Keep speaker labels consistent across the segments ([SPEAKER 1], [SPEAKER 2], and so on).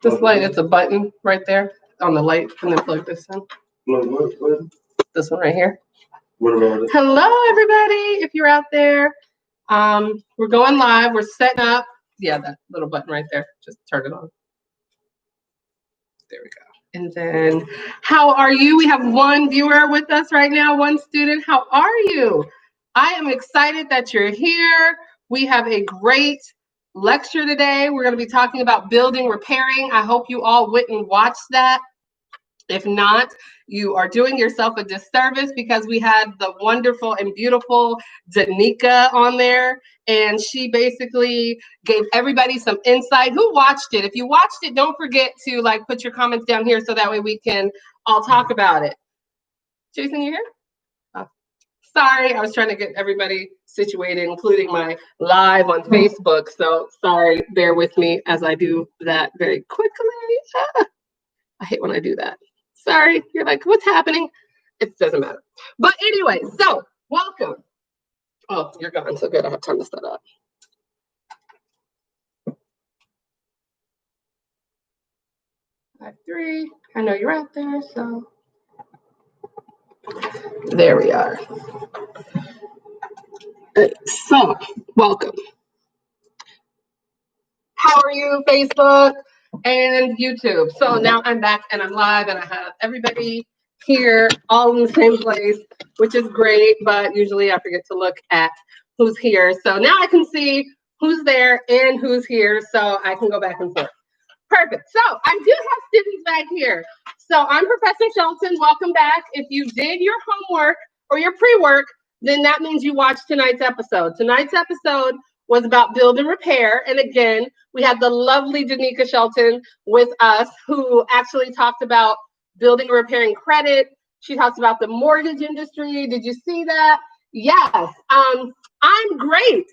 [SPEAKER 1] This light, it's a button right there on the light, and then plug this in. What? This one right here. What about it? Hello, everybody. If you're out there, we're going live. We're setting up. Yeah, that little button right there. Just turn it on. There we go. And then, how are you? We have one viewer with us right now, one student. How are you? I am excited that you're here. We have a great lecture today. We're going to be talking about building, repairing. I hope you all went and watched that. If not, you are doing yourself a disservice because we had the wonderful and beautiful Danica on there, and she basically gave everybody some insight. Who watched it? If you watched it, don't forget to put your comments down here so that way we can all talk about it. Jason, you here? Oh. Sorry, I was trying to get everybody situated, including my live on Facebook. So sorry, bear with me as I do that very quickly. I hate when I do that. Sorry, you're like, what's happening? It doesn't matter. But anyway, so welcome. Oh, you're gone. So good. I have time to set up. Five, three. I know you're out there, so there we are. So, welcome. How are you, Facebook and YouTube? So now I'm back and I'm live and I have everybody here all in the same place, which is great, but usually I forget to look at who's here. So now I can see who's there and who's here, so I can go back and forth. Perfect. So I do have students back here. So I'm Professor Shelton. Welcome back. If you did your homework or your pre-work, then that means you watched tonight's episode. Tonight's episode was about build and repair. And again, we had the lovely Danica Shelton with us, who actually talked about building and repairing credit. She talks about the mortgage industry. Did you see that? Yes. I'm great.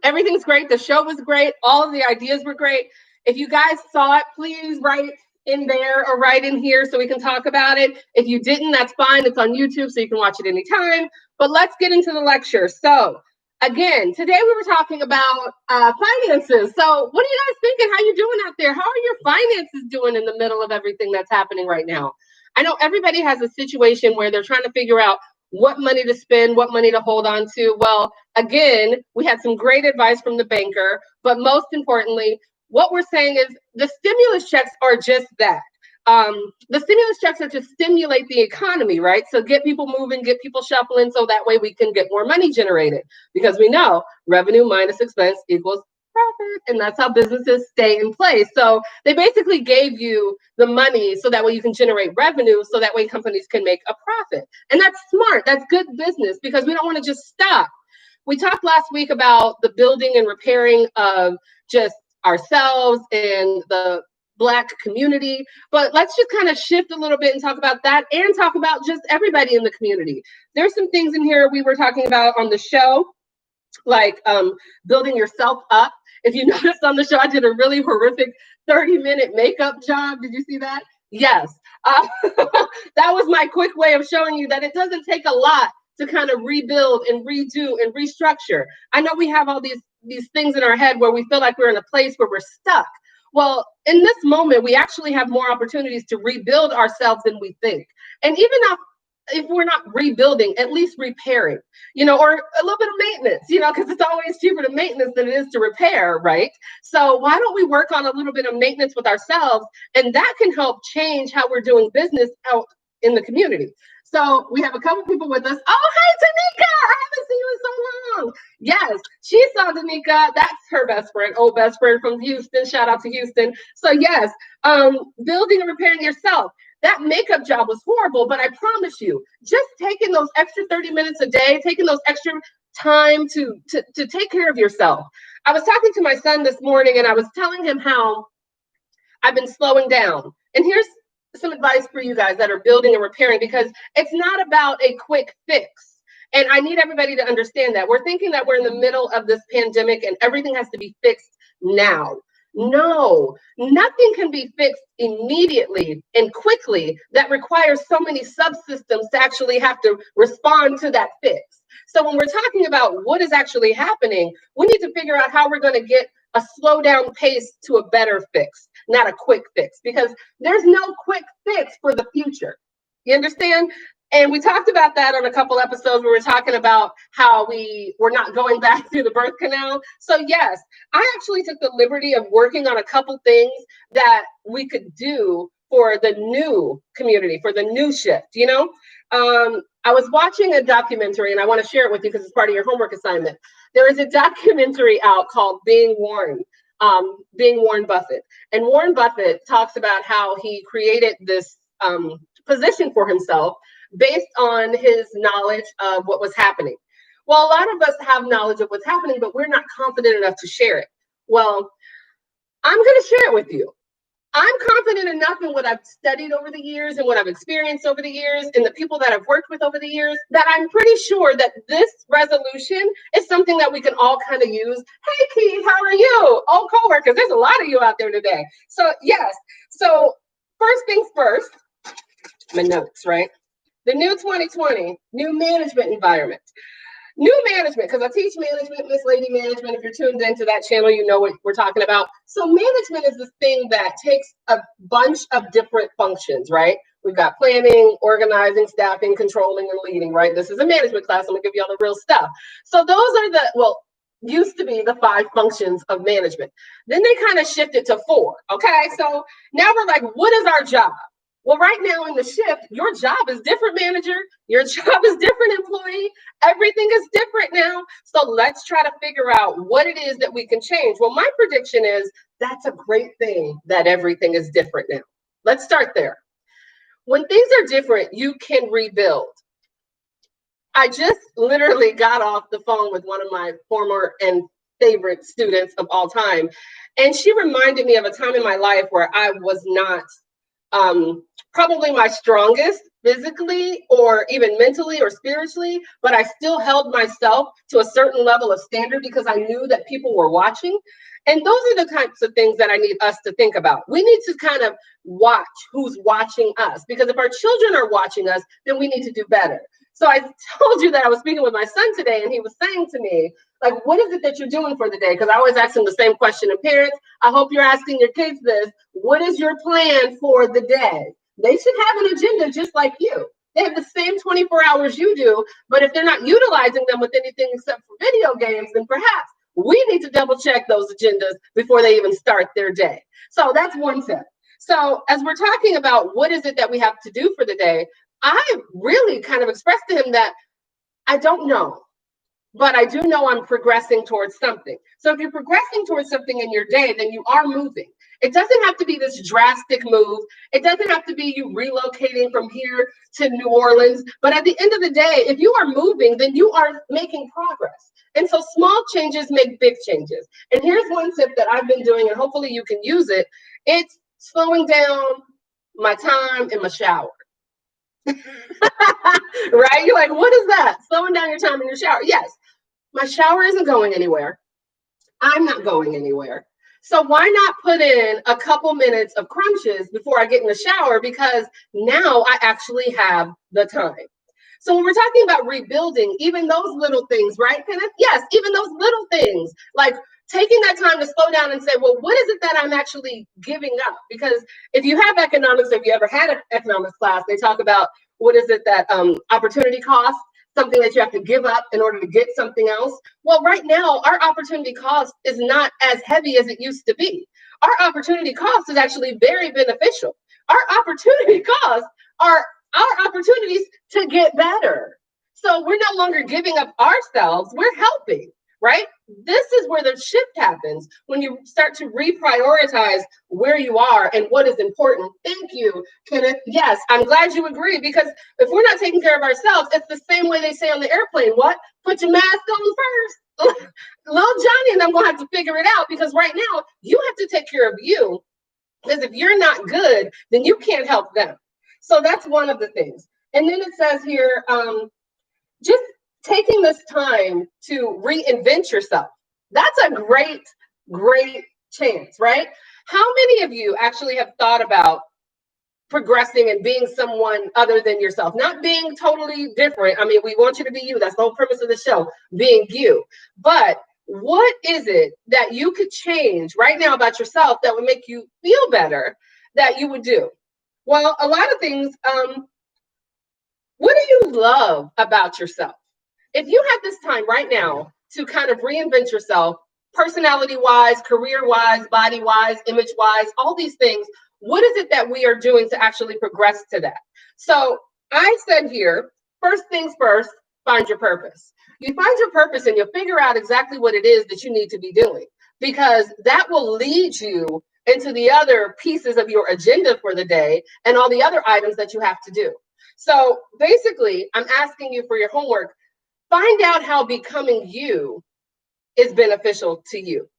[SPEAKER 1] Everything's great. The show was great. All of the ideas were great. If you guys saw it, please write in there or write in here so we can talk about it. If you didn't, that's fine. It's on YouTube, so you can watch it anytime. But let's get into the lecture. So again, today we were talking about finances. So what are you guys thinking? How you doing out there? How are your finances doing in the middle of everything that's happening right now? I know everybody has a situation where they're trying to figure out what money to spend, what money to hold on to. Well, again, we had some great advice from the banker, but most importantly, what we're saying is the stimulus checks are just that. The stimulus checks are to stimulate the economy, right? So get people moving, get people shuffling, so that way we can get more money generated, because we know revenue minus expense equals profit, and that's how businesses stay in place. So they basically gave you the money so that way you can generate revenue, so that way companies can make a profit. And that's smart. That's good business, because we don't want to just stop. We talked last week about the building and repairing of just ourselves and the Black community, but let's just kind of shift a little bit and talk about that, and talk about just everybody in the community. There's some things in here we were talking about on the show, like building yourself up. If you noticed on the show, I did a really horrific 30-minute makeup job. Did you see that? Yes. That was my quick way of showing you that it doesn't take a lot to kind of rebuild and redo and restructure. I know we have all these things in our head where we feel like we're in a place where we're stuck. Well, in this moment, we actually have more opportunities to rebuild ourselves than we think. And even if we're not rebuilding, at least repairing, or a little bit of maintenance, because it's always cheaper to maintenance than it is to repair, right? So why don't we work on a little bit of maintenance with ourselves? And that can help change how we're doing business out in the community. So we have a couple people with us. Oh, hey, Danica, I haven't seen you in so long. Yes, she saw Danica. That's her best friend, old best friend from Houston. Shout out to Houston. So yes, building and repairing yourself. That makeup job was horrible, but I promise you, just taking those extra 30 minutes a day, taking those extra time to take care of yourself. I was talking to my son this morning, and I was telling him how I've been slowing down. And here's some advice for you guys that are building and repairing, because it's not about a quick fix. And I need everybody to understand that. We're thinking that we're in the middle of this pandemic and everything has to be fixed now. No, nothing can be fixed immediately and quickly that requires so many subsystems to actually have to respond to that fix. So when we're talking about what is actually happening, we need to figure out how we're going to get a slow down pace to a better fix, not a quick fix, because there's no quick fix for the future. You understand? And we talked about that on a couple episodes where we were talking about how we were not going back through the birth canal. So yes, I actually took the liberty of working on a couple things that we could do for the new community, for the new shift, you know? I was watching a documentary, and I want to share it with you because it's part of your homework assignment. There is a documentary out called Being Warren Buffett. And Warren Buffett talks about how he created this position for himself based on his knowledge of what was happening. Well, a lot of us have knowledge of what's happening, but we're not confident enough to share it. Well, I'm going to share it with you. I'm confident enough in what I've studied over the years and what I've experienced over the years and the people that I've worked with over the years that I'm pretty sure that this resolution is something that we can all kind of use. Hey, Keith, how are you? Oh, coworkers, there's a lot of you out there today. So yes. So first things first, my notes, right? The new 2020, new management environment. New management, because I teach management, Miss Lady Management. If you're tuned into that channel, you know what we're talking about. So management is this thing that takes a bunch of different functions, right? We've got planning, organizing, staffing, controlling, and leading, right? This is a management class. I'm gonna give you all the real stuff. So those are used to be the 5 functions of management. Then they kind of shifted to 4, okay? So now we're like, what is our job? Well, right now in the shift, your job is different, manager. Your job is different, employee. Everything is different now. So let's try to figure out what it is that we can change. Well, my prediction is that's a great thing that everything is different now. Let's start there. When things are different, you can rebuild. I just literally got off the phone with one of my former and favorite students of all time. And she reminded me of a time in my life where I was not probably my strongest physically or even mentally or spiritually, but I still held myself to a certain level of standard because I knew that people were watching. And those are the types of things that I need us to think about. We need to kind of watch who's watching us, because if our children are watching us, then we need to do better. So I told you that I was speaking with my son today, and he was saying to me, like, what is it that you're doing for the day? Because I always ask them the same question. And parents, I hope you're asking your kids this. What is your plan for the day? They should have an agenda just like you. They have the same 24 hours you do, but if they're not utilizing them with anything except for video games, then perhaps we need to double check those agendas before they even start their day. So that's one tip. So as we're talking about what is it that we have to do for the day, I really kind of expressed to him that I don't know, but I do know I'm progressing towards something. So if you're progressing towards something in your day, then you are moving. It doesn't have to be this drastic move. It doesn't have to be you relocating from here to New Orleans. But at the end of the day, if you are moving, then you are making progress. And so small changes make big changes. And here's one tip that I've been doing, and hopefully you can use it. It's slowing down my time in my shower. Right? You're like, what is that? Slowing down your time in your shower. Yes, my shower isn't going anywhere. I'm not going anywhere. So why not put in a couple minutes of crunches before I get in the shower? Because now I actually have the time. So when we're talking about rebuilding, even those little things, right, Kenneth? Yes, even those little things, like taking that time to slow down and say, well, what is it that I'm actually giving up? Because if you have economics, or if you ever had an economics class, they talk about what is it that opportunity cost, something that you have to give up in order to get something else. Well, right now, our opportunity cost is not as heavy as it used to be. Our opportunity cost is actually very beneficial. Our opportunity costs are our opportunities to get better. So we're no longer giving up ourselves, we're helping, right? This is where the shift happens, when you start to reprioritize where you are and what is important. Thank you, Kenneth. Yes, I'm glad you agree, because if we're not taking care of ourselves, it's the same way they say on the airplane, what? Put your mask on first. Little Johnny and I'm going to have to figure it out, because right now you have to take care of you, because if you're not good, then you can't help them. So that's one of the things. And then it says here, just taking this time to reinvent yourself. That's a great, great chance, right? How many of you actually have thought about progressing and being someone other than yourself? Not being totally different. I mean, we want you to be you. That's the whole premise of the show, being you. But What is it that you could change right now about yourself that would make you feel better that you would do? Well, a lot of things. What do you love about yourself? If you had this time right now to kind of reinvent yourself, personality wise, career wise, body wise, image wise, all these things, what is it that we are doing to actually progress to that? So I said here, first things first, find your purpose. You find your purpose and you'll figure out exactly what it is that you need to be doing, because that will lead you into the other pieces of your agenda for the day and all the other items that you have to do. So basically, I'm asking you for your homework. Find out how becoming you is beneficial to you.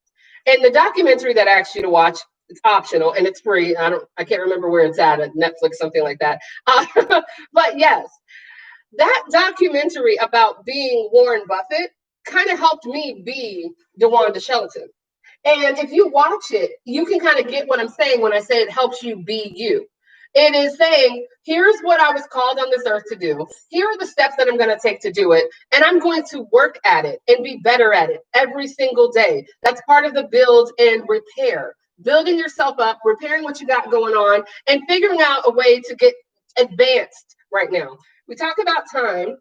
[SPEAKER 1] And the documentary that I asked you to watch, it's optional and it's free. I can't remember where it's at Netflix, something like that. But yes, that documentary about being Warren Buffett kind of helped me be DeWanda Shelton. And if you watch it, you can kind of get what I'm saying when I say it helps you be you. It is saying, here's what I was called on this earth to do. Here are the steps that I'm going to take to do it. And I'm going to work at it and be better at it every single day. That's part of the build and repair. Building yourself up, repairing what you got going on, and figuring out a way to get advanced right now. We talk about time.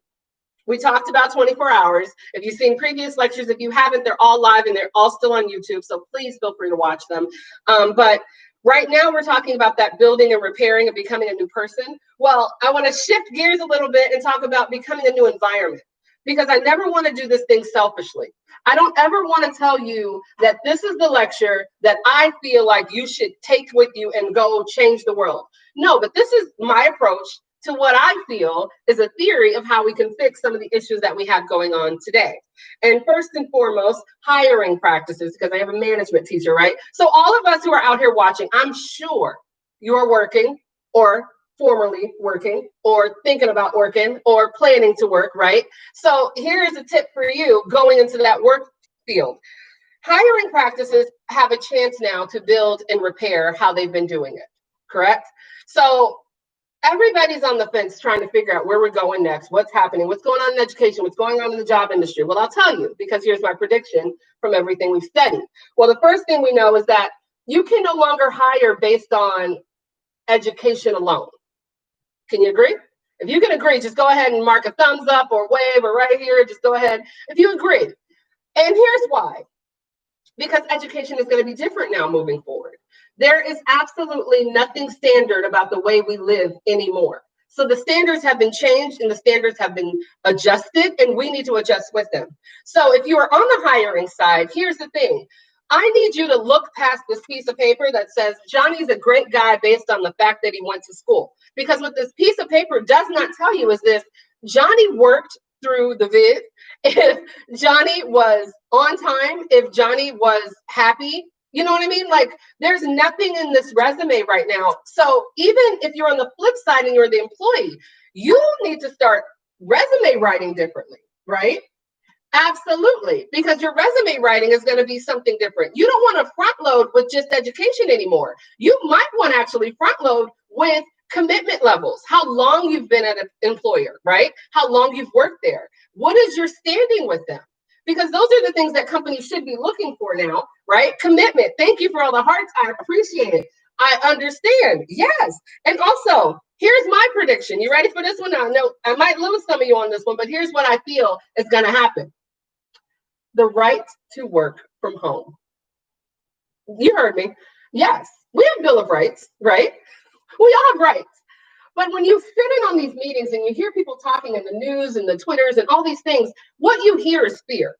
[SPEAKER 1] We talked about 24 hours. If you've seen previous lectures, if you haven't, they're all live and they're all still on YouTube. So please feel free to watch them. But right now we're talking about that building and repairing and becoming a new person. Well, I want to shift gears a little bit and talk about becoming a new environment, because I never want to do this thing selfishly. I don't ever want to tell you that this is the lecture that I feel like you should take with you and go change the world. No, but this is my approach to what I feel is a theory of how we can fix some of the issues that we have going on today. And first and foremost, hiring practices, because I have a management teacher, right? So all of us who are out here watching, I'm sure you're working or formerly working or thinking about working or planning to work, right? So here's a tip for you going into that work field. Hiring practices have a chance now to build and repair how they've been doing it, correct? So everybody's on the fence trying to figure out where we're going next, what's happening, what's going on in education, what's going on in the job industry. Well, I'll tell you, because here's my prediction from everything we've studied. Well, the first thing we know is that you can no longer hire based on education alone. Can you agree? If you can agree, just go ahead and mark a thumbs up or wave or right here, just go ahead if you agree. And here's why. Because education is going to be different now moving forward. There is absolutely nothing standard about the way we live anymore. So the standards have been changed and the standards have been adjusted, and we need to adjust with them. So if you are on the hiring side, here's the thing. I need you to look past this piece of paper that says Johnny's a great guy based on the fact that he went to school. Because what this piece of paper does not tell you is this: Johnny worked through the vid. If Johnny was on time, if Johnny was happy, you know what I mean? Like, there's nothing in this resume right now. So even if you're on the flip side and you're the employee, you need to start resume writing differently, right? Absolutely, because your resume writing is going to be something different. You don't want to front load with just education anymore. You might want to actually front load with commitment levels, how long you've been at an employer, right? How long you've worked there. What is your standing with them? Because those are the things that companies should be looking for now, right? Commitment. Thank you for all the hearts. I appreciate it. I understand. Yes. And also, here's my prediction. You ready for this one? I know I might lose some of you on this one, but here's what I feel is going to happen. The right to work from home. You heard me. Yes, we have Bill of Rights, right? We all have rights. But when you sit in on these meetings and you hear people talking in the news and the Twitters and all these things, what you hear is fear.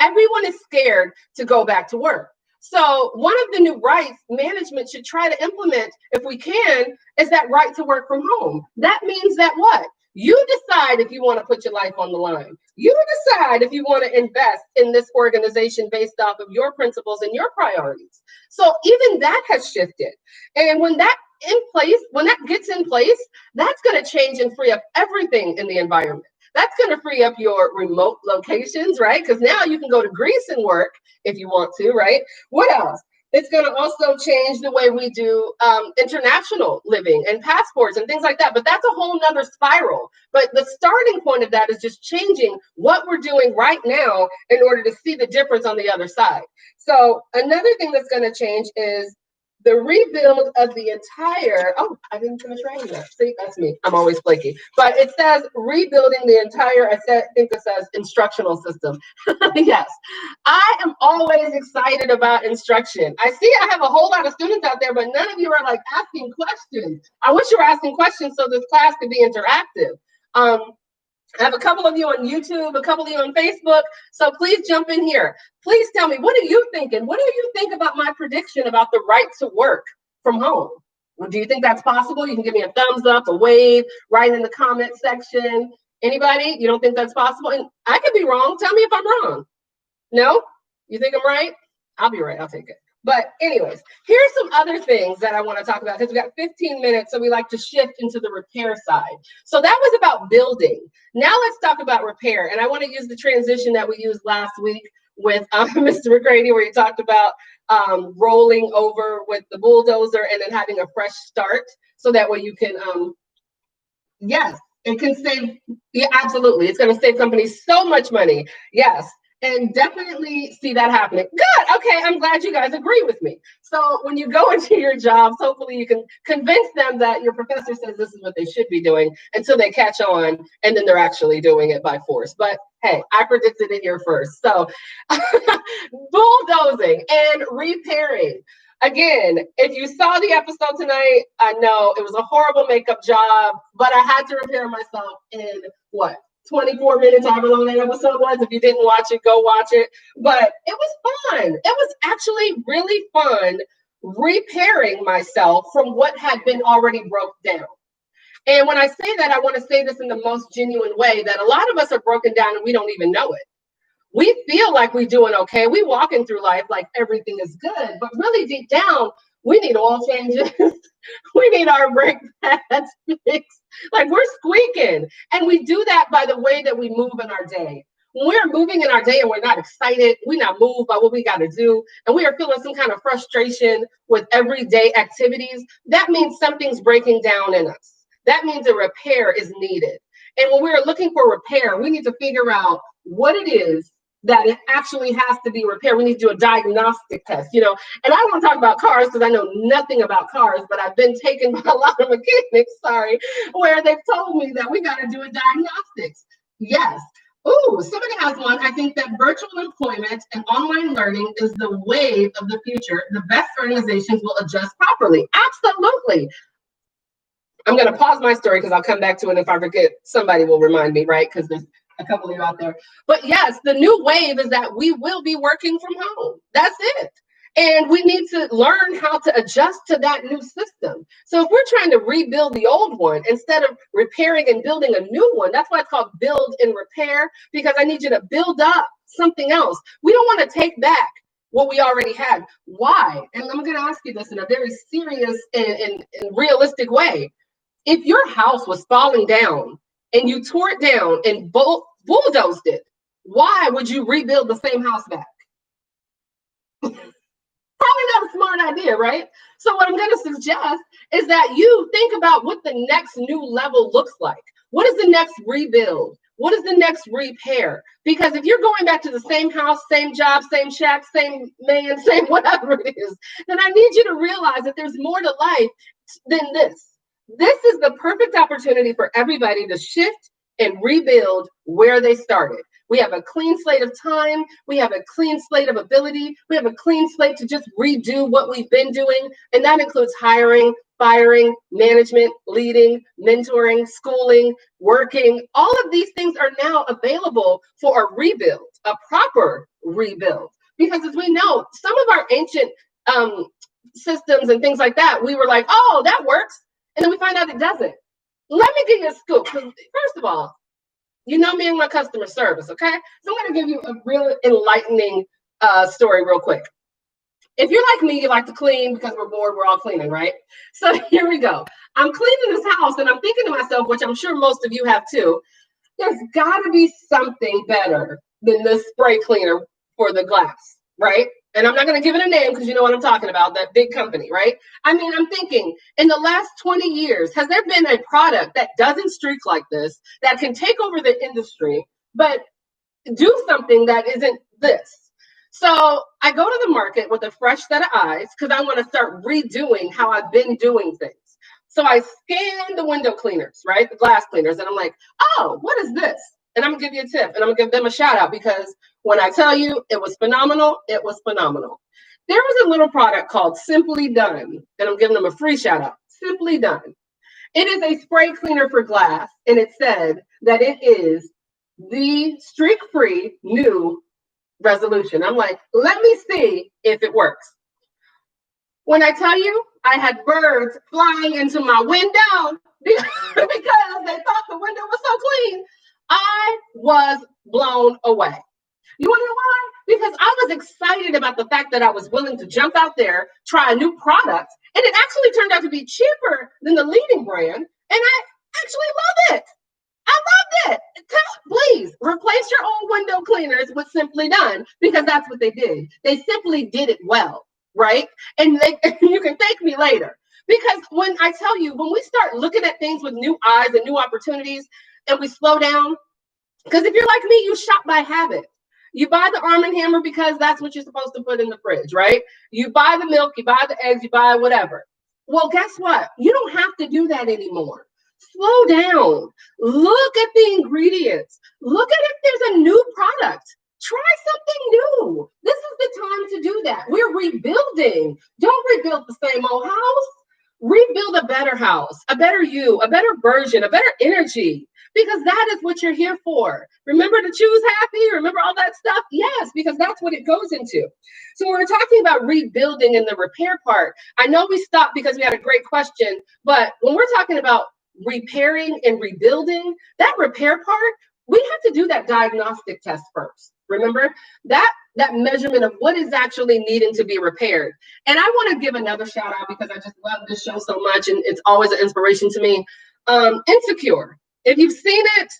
[SPEAKER 1] Everyone is scared to go back to work. So one of the new rights management should try to implement, if we can, is that right to work from home. That means that what? You decide if you want to put your life on the line. You decide if you want to invest in this organization based off of your principles and your priorities. So even that has shifted. And when that gets in place, that's going to change and free up everything in the environment. That's going to free up your remote locations, right? Because now you can go to Greece and work if you want to, right? What else? It's going to also change the way we do international living and passports and things like that. But that's a whole nother spiral. But the starting point of that is just changing what we're doing right now in order to see the difference on the other side. So another thing that's going to change is the rebuild of the entire, oh, I didn't finish writing that. See, that's me. I'm always flaky. But it says rebuilding the entire, think it says instructional system. Yes, I am always excited about instruction. I see I have a whole lot of students out there, but none of you are like asking questions. I wish you were asking questions so this class could be interactive. I have a couple of you on YouTube, a couple of you on Facebook. So please jump in here. Please tell me, what are you thinking? What do you think about my prediction about the right to work from home? Well, do you think that's possible? You can give me a thumbs up, a wave, write in the comment section. Anybody? You don't think that's possible? And I could be wrong. Tell me if I'm wrong. No? You think I'm right? I'll be right. I'll take it. But anyways, here's some other things that I want to talk about because we got 15 minutes, so we like to shift into the repair side. So that was about building. Now let's talk about repair. And I want to use the transition that we used last week with Mr. McGrady, where you talked about rolling over with the bulldozer and then having a fresh start. So that way you can, yes, it can save, yeah, absolutely. It's going to save companies so much money. Yes. And definitely see that happening. Good. Okay. I'm glad you guys agree with me. So when you go into your jobs, hopefully you can convince them that your professor says this is what they should be doing until they catch on and then they're actually doing it by force. But hey, I predicted it here first. So bulldozing and repairing. Again, if you saw the episode tonight, I know it was a horrible makeup job, but I had to repair myself in what? 24 minutes, however long that episode was. If you didn't watch it, go watch it. But it was fun. It was actually really fun repairing myself from what had been already broke down. And when I say that, I want to say this in the most genuine way, that a lot of us are broken down and we don't even know it. We feel like we're doing okay. We walking through life like everything is good, but really deep down, we need oil changes. We need our brake pads fixed. Like we're squeaking. And we do that by the way that we move in our day. When we're moving in our day and we're not excited, we're not moved by what we got to do, and we are feeling some kind of frustration with everyday activities, that means something's breaking down in us. That means a repair is needed. And when we're looking for repair, we need to figure out what it is that it actually has to be repaired. We need to do a diagnostic test, and I don't want to talk about cars because I know nothing about cars, but I've been taken by a lot of mechanics, where they've told me that we got to do a diagnostics. Yes. Ooh, somebody has one. I think that virtual employment and online learning is the wave of the future. The best organizations will adjust properly. Absolutely. I'm going to pause my story because I'll come back to it. If I forget, somebody will remind me, right? Because there's a couple of you out there. But yes, the new wave is that we will be working from home. That's it. And we need to learn how to adjust to that new system. So if we're trying to rebuild the old one, instead of repairing and building a new one, that's why it's called build and repair, because I need you to build up something else. We don't want to take back what we already had. Why? And I'm going to ask you this in a very serious and realistic way. If your house was falling down and you tore it down and bulldozed it, why would you rebuild the same house back? Probably not a smart idea, right? So what I'm going to suggest is that you think about what the next new level looks like. What is the next rebuild? What is the next repair? Because if you're going back to the same house, same job, same shack, same man, same whatever it is, then I need you to realize that there's more to life than this. This is the perfect opportunity for everybody to shift and rebuild where they started. We have a clean slate of time. We have a clean slate of ability. We have a clean slate to just redo what we've been doing. And that includes hiring, firing, management, leading, mentoring, schooling, working. All of these things are now available for a rebuild, a proper rebuild. Because as we know, some of our ancient systems and things like that, we were like, oh, that works. And then we find out it doesn't. Let me give you a scoop. First of all, you know me and my customer service, okay? So I'm going to give you a real enlightening story real quick. If you're like me, you like to clean because we're bored, we're all cleaning, right? So here we go. I'm cleaning this house and I'm thinking to myself, which I'm sure most of you have too, there's got to be something better than this spray cleaner for the glass, right? and I'm not going to give it a name because you know what I'm talking about, that big company, right? I mean, I'm thinking in the last 20 years, has there been a product that doesn't streak like this, that can take over the industry, but do something that isn't this? So I go to the market with a fresh set of eyes because I want to start redoing how I've been doing things. So I scan the window cleaners, right? The glass cleaners. And I'm like, oh, what is this? And I'm going to give you a tip and I'm going to give them a shout out because when I tell you it was phenomenal, it was phenomenal. There was a little product called Simply Done, and I'm giving them a free shout out. Simply Done. It is a spray cleaner for glass, and it said that it is the streak-free new resolution. I'm like, let me see if it works. When I tell you, I had birds flying into my window because they thought the window was so clean. I was blown away. You want to know why? Because I was excited about the fact that I was willing to jump out there, try a new product, and it actually turned out to be cheaper than the leading brand, and I actually love it. I loved it. Please replace your old window cleaners with Simply Done because that's what they did. They simply did it well, right? And you can thank me later. Because when I tell you, when we start looking at things with new eyes and new opportunities and we slow down, because if you're like me, you shop by habit. You buy the Arm & Hammer because that's what you're supposed to put in the fridge, right? You buy the milk, you buy the eggs, you buy whatever. Well, guess what? You don't have to do that anymore. Slow down. Look at the ingredients. Look at if there's a new product. Try something new. This is the time to do that. We're rebuilding. Don't rebuild the same old house. Rebuild a better house, a better you, a better version, a better energy, because that is what you're here for. Remember to choose happy? Remember all that stuff? Yes, because that's what it goes into. So we're talking about rebuilding and the repair part. I know we stopped because we had a great question, but when we're talking about repairing and rebuilding, that repair part, we have to do that diagnostic test first. Remember that measurement of what is actually needing to be repaired. And I want to give another shout out because I just love this show so much and it's always an inspiration to me. Insecure. If you've seen it,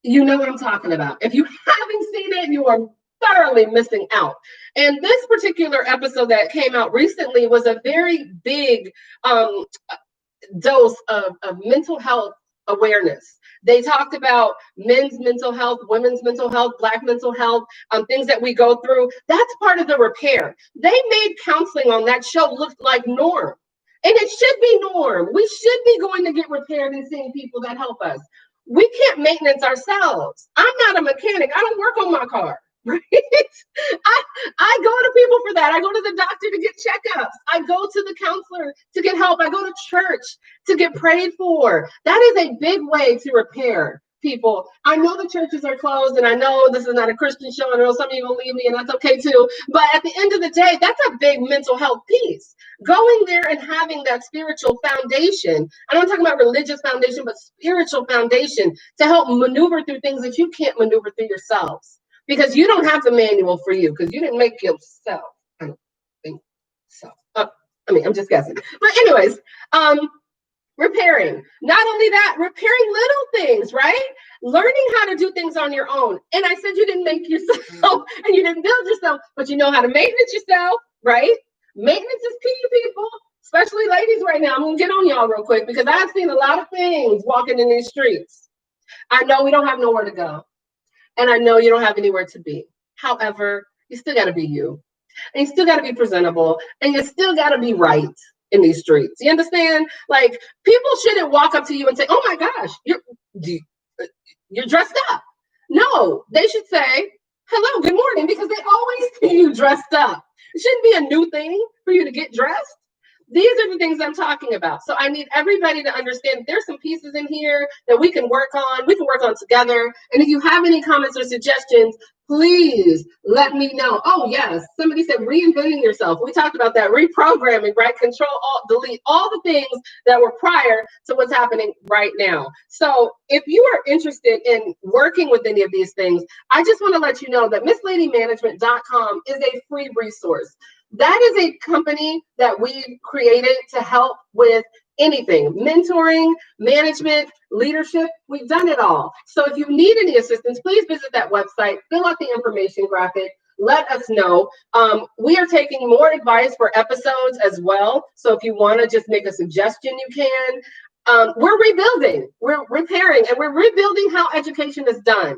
[SPEAKER 1] you know what I'm talking about. If you haven't seen it, you are thoroughly missing out. And this particular episode that came out recently was a very big dose of mental health awareness. They talked about men's mental health, women's mental health, Black mental health, things that we go through. That's part of the repair. They made counseling on that show look like norm. And it should be norm. We should be going to get repaired and seeing people that help us. We can't maintenance ourselves. I'm not a mechanic. I don't work on my car. Right? I go to people for that. I go to the doctor to get checkups. I go to the counselor to get help. I go to church to get prayed for. That is a big way to repair people. I know the churches are closed, and I know this is not a Christian show. I know some of you will leave me, and that's okay too. But at the end of the day, that's a big mental health piece. Going there and having that spiritual foundation. I'm not talking about religious foundation, but spiritual foundation to help maneuver through things that you can't maneuver through yourselves. Because you don't have the manual for you, because you didn't make yourself. I don't think so. I'm just guessing. But anyways, repairing. Not only that, repairing little things, right? Learning how to do things on your own. And I said you didn't make yourself and you didn't build yourself, but you know how to maintenance yourself, right? Maintenance is key, people, especially ladies right now. I'm going to get on y'all real quick because I've seen a lot of things walking in these streets. I know we don't have nowhere to go. And I know you don't have anywhere to be. However, you still got to be you. And you still got to be presentable. And you still got to be right in these streets. You understand? Like, people shouldn't walk up to you and say, oh my gosh, you're dressed up. No, they should say, hello, good morning, because they always see you dressed up. It shouldn't be a new thing for you to get dressed. These are the things I'm talking about. So I need everybody to understand that there's some pieces in here that we can work on. We can work on together. And if you have any comments or suggestions, please let me know. Oh, yes. Somebody said reinventing yourself. We talked about that. Reprogramming, right? Control, Alt, delete, all the things that were prior to what's happening right now. So if you are interested in working with any of these things, I just want to let you know that MissLadyManagement.com is a free resource. That is a company that we created to help with anything, mentoring, management, leadership. We've done it all. So if you need any assistance, please visit that website, fill out the information graphic, let us know. We are taking more advice for episodes as well. So if you want to just make a suggestion, you can. We're rebuilding, we're repairing, and we're rebuilding how education is done.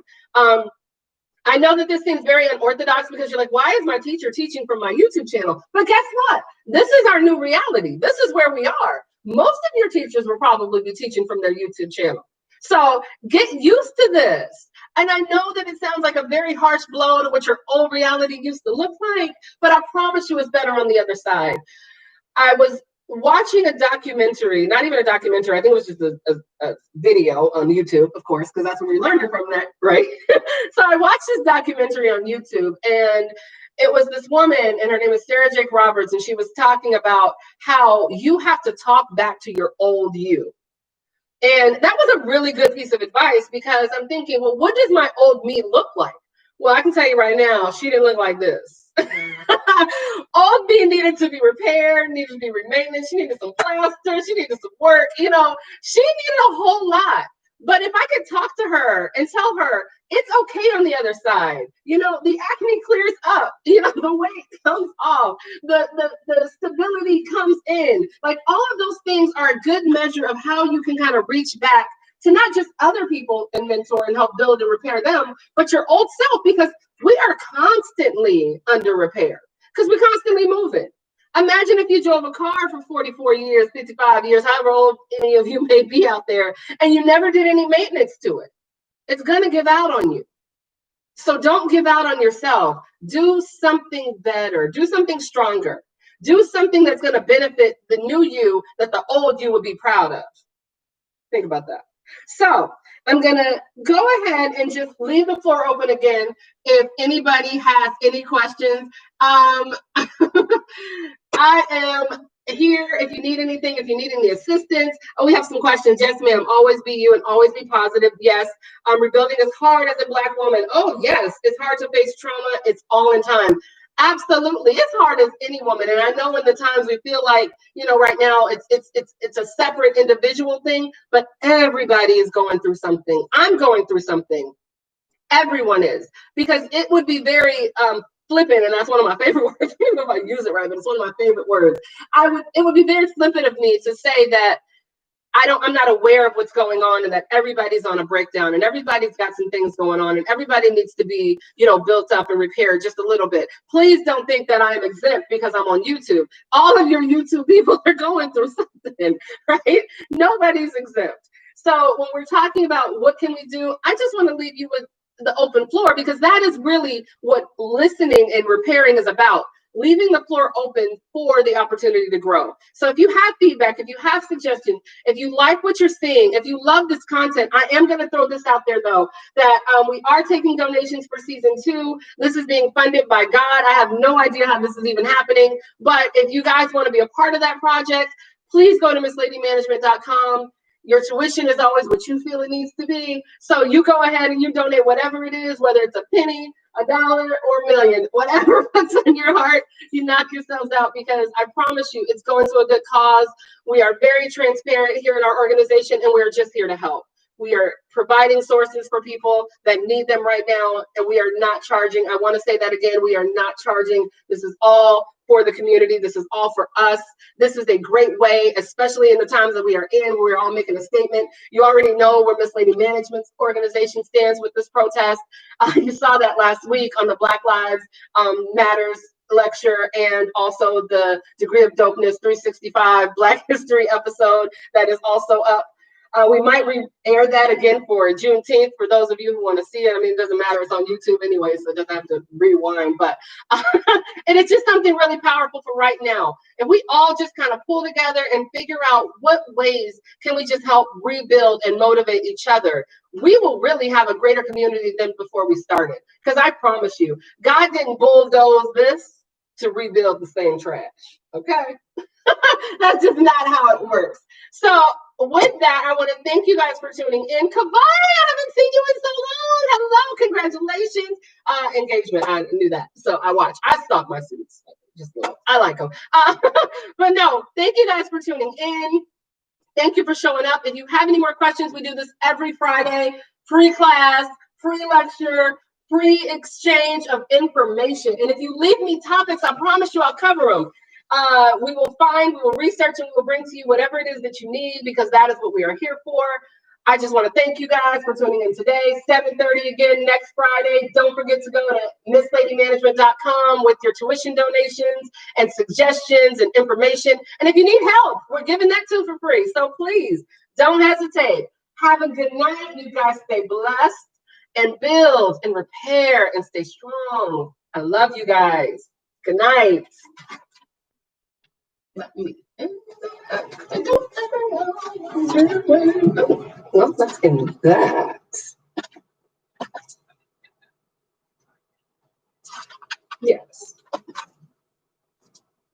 [SPEAKER 1] I know that this seems very unorthodox because you're like, why is my teacher teaching from my YouTube channel? But guess what? This is our new reality. This is where we are. Most of your teachers will probably be teaching from their YouTube channel. So get used to this. And I know that it sounds like a very harsh blow to what your old reality used to look like, but I promise you it's better on the other side. I was watching a documentary, not even a documentary, I think it was just a video on YouTube, of course, because that's where we learned it from, that, right? So I watched this documentary on YouTube, and it was this woman, and her name is Sarah Jake Roberts, and she was talking about how you have to talk back to your old you. And that was a really good piece of advice, because I'm thinking, well, what does my old me look like? Well, I can tell you right now, she didn't look like this. Old me needed to be repaired, needed to be remained. She needed some plaster, she needed some work, she needed a whole lot. But if I could talk to her and tell her it's okay on the other side, the acne clears up, the weight comes off, the stability comes in. Like, all of those things are a good measure of how you can kind of reach back to not just other people and mentor and help build and repair them, but your old self, because we are constantly under repair because we're constantly moving. Imagine if you drove a car for 44 years, 55 years, however old any of you may be out there, and you never did any maintenance to it. It's going to give out on you. So don't give out on yourself. Do something better. Do something stronger. Do something that's going to benefit the new you that the old you would be proud of. Think about that. So I'm going to go ahead and just leave the floor open again if anybody has any questions. I am here if you need anything, if you need any assistance. Oh, we have some questions. Yes, ma'am. Always be you and always be positive. Yes. Rebuilding is hard as a Black woman. Oh, yes. It's hard to face trauma. It's all in time. Absolutely. It's hard as any woman. And I know in the times we feel like, right now it's a separate individual thing, but everybody is going through something. I'm going through something. Everyone is, because it would be very flippant, and that's one of my favorite words. I don't know if I use it right, but it's one of my favorite words. It would be very flippant of me to say that I'm not aware of what's going on, and that everybody's on a breakdown, and everybody's got some things going on, and everybody needs to be, built up and repaired just a little bit. Please don't think that I am exempt because I'm on YouTube. All of your YouTube people are going through something, right? Nobody's exempt. So when we're talking about what can we do, I just want to leave you with the open floor, because that is really what listening and repairing is about. Leaving the floor open for the opportunity to grow. So if you have feedback, if you have suggestions, if you like what you're seeing, if you love this content, I am going to throw this out there, though, that we are taking donations for season 2. This is being funded by God. I have no idea how this is even happening. But if you guys want to be a part of that project, please go to missladymanagement.com. Your tuition is always what you feel it needs to be. So you go ahead and you donate whatever it is, whether it's a penny, $1, or $1 million, whatever puts in your heart, you knock yourselves out, because I promise you it's going to a good cause. We are very transparent here in our organization, and we're just here to help. We are providing sources for people that need them right now, and we are not charging. I want to say that again. We are not charging. This is all for the community. This is all for us. This is a great way, especially in the times that we are in. We're all making a statement. You already know where Miss Lady Management's organization stands with this protest. You saw that last week on the Black Lives Matters lecture, and also the Degree of Dopeness 365 Black History episode that is also up. We might re-air that again for Juneteenth for those of you who want to see it. I mean, it doesn't matter. It's on YouTube anyway, so it doesn't have to rewind. But and it's just something really powerful for right now. If we all just kind of pull together and figure out what ways can we just help rebuild and motivate each other, we will really have a greater community than before we started. Because I promise you, God didn't bulldoze this to rebuild the same trash. Okay? That's just not how it works. So with that, I want to thank you guys for tuning in. Kavai, I haven't seen you in so long. Hello, congratulations. Engagement, I knew that. So I watch. I stalk my suits. Just I like them. But no, thank you guys for tuning in. Thank you for showing up. If you have any more questions, we do this every Friday. Free class, free lecture, free exchange of information. And if you leave me topics, I promise you I'll cover them. We will research, and we will bring to you whatever it is that you need, because that is what we are here for. I just want to thank you guys for tuning in today. 7:30 again next Friday. Don't forget to go to MissLadyManagement.com with your tuition donations and suggestions and information. And if you need help, we're giving that too for free. So please don't hesitate. Have a good night. You guys stay blessed and build and repair and stay strong. I love you guys. Good night. Let me. Well, let's end that.